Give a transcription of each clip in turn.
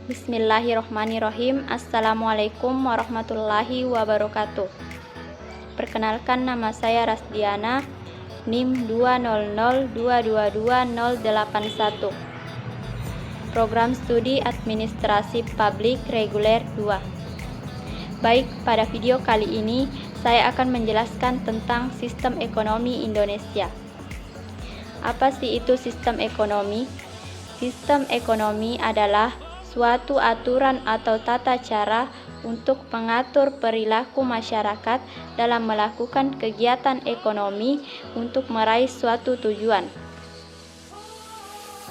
Bismillahirrohmanirrohim. Assalamualaikum warahmatullahi wabarakatuh. Perkenalkan, nama saya Rasdiana, NIM 200222081. Program Studi Administrasi Publik Reguler 2. Baik, pada video kali ini saya akan menjelaskan tentang sistem ekonomi Indonesia. Apa sih itu sistem ekonomi? Sistem ekonomi adalah suatu aturan atau tata cara untuk mengatur perilaku masyarakat dalam melakukan kegiatan ekonomi untuk meraih suatu tujuan.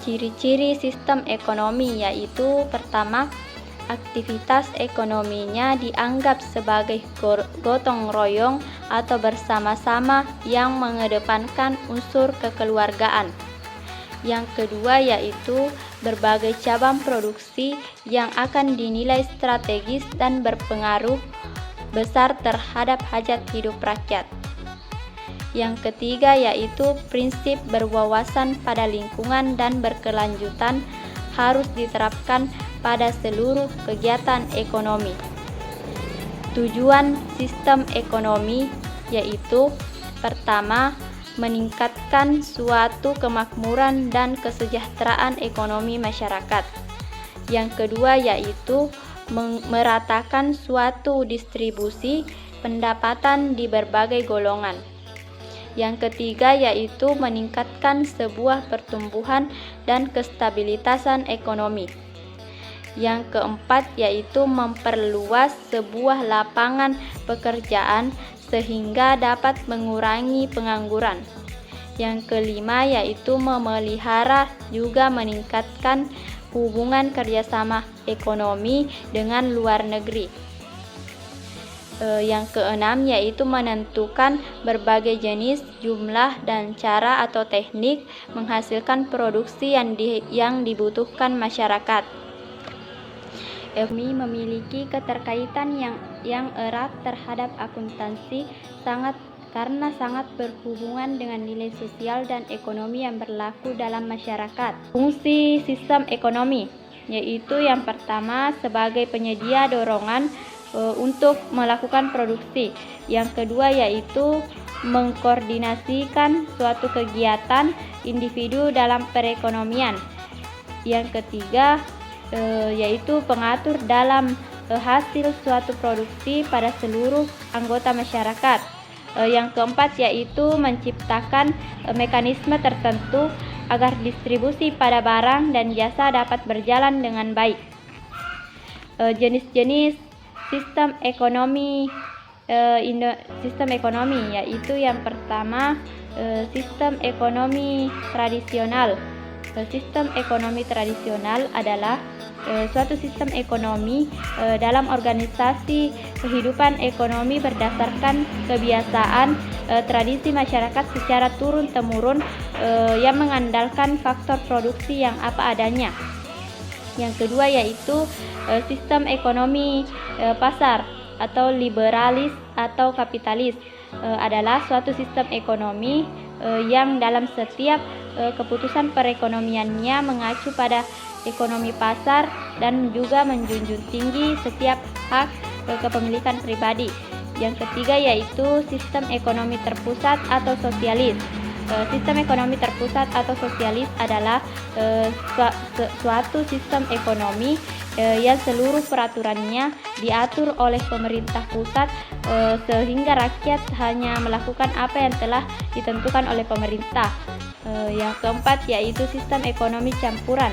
Ciri-ciri sistem ekonomi yaitu: pertama, aktivitas ekonominya dianggap sebagai gotong royong atau bersama-sama yang mengedepankan unsur kekeluargaan. Yang kedua yaitu berbagai cabang produksi yang akan dinilai strategis dan berpengaruh besar terhadap hajat hidup rakyat. Yang ketiga yaitu prinsip berwawasan pada lingkungan dan berkelanjutan harus diterapkan pada seluruh kegiatan ekonomi. Tujuan sistem ekonomi yaitu: pertama, meningkatkan suatu kemakmuran dan kesejahteraan ekonomi masyarakat. Yang kedua yaitu meratakan suatu distribusi pendapatan di berbagai golongan. Yang ketiga yaitu meningkatkan sebuah pertumbuhan dan kestabilitasan ekonomi. Yang keempat yaitu memperluas sebuah lapangan pekerjaan sehingga dapat mengurangi pengangguran. Yang kelima yaitu memelihara juga meningkatkan hubungan kerjasama ekonomi dengan luar negeri. Yang keenam yaitu menentukan berbagai jenis, jumlah, dan cara atau teknik menghasilkan produksi yang dibutuhkan masyarakat. Ekonomi memiliki keterkaitan yang erat terhadap akuntansi karena sangat berhubungan dengan nilai sosial dan ekonomi yang berlaku dalam masyarakat. Fungsi sistem ekonomi yaitu: yang pertama, sebagai penyedia dorongan untuk melakukan produksi. Yang kedua yaitu mengkoordinasikan suatu kegiatan individu dalam perekonomian. Yang ketiga yaitu pengatur dalam hasil suatu produksi pada seluruh anggota masyarakat. Yang keempat yaitu menciptakan mekanisme tertentu agar distribusi pada barang dan jasa dapat berjalan dengan baik. Jenis-jenis sistem ekonomi yaitu: yang pertama, sistem ekonomi tradisional. Sistem ekonomi tradisional adalah suatu sistem ekonomi dalam organisasi kehidupan ekonomi berdasarkan kebiasaan tradisi masyarakat secara turun-temurun yang mengandalkan faktor produksi yang apa adanya. Yang kedua yaitu sistem ekonomi pasar atau liberalis atau kapitalis. Adalah suatu sistem ekonomi yang dalam setiap keputusan perekonomiannya mengacu pada ekonomi pasar dan juga menjunjung tinggi setiap hak kepemilikan pribadi. Yang ketiga yaitu sistem ekonomi terpusat atau sosialis. Sistem ekonomi terpusat atau sosialis adalah suatu sistem ekonomi yang seluruh peraturannya diatur oleh pemerintah pusat sehingga rakyat hanya melakukan apa yang telah ditentukan oleh pemerintah. Yang keempat yaitu sistem ekonomi campuran.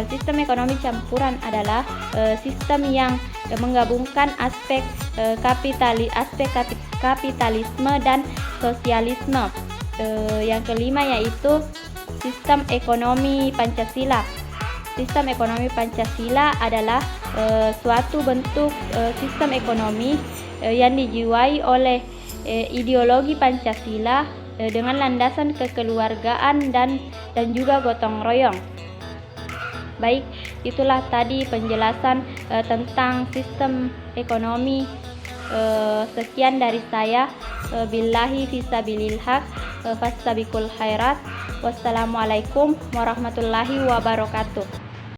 Sistem ekonomi campuran adalah sistem yang menggabungkan aspek kapitalisme dan sosialisme. Yang kelima yaitu sistem ekonomi Pancasila. Sistem ekonomi Pancasila adalah suatu bentuk sistem ekonomi yang dijiwai oleh ideologi Pancasila dengan landasan kekeluargaan dan juga gotong royong. Baik, itulah tadi penjelasan tentang sistem ekonomi. Sekian dari saya. Billahi fisabilil haq, fastabiqul khairat. Wassalamualaikum warahmatullahi wabarakatuh.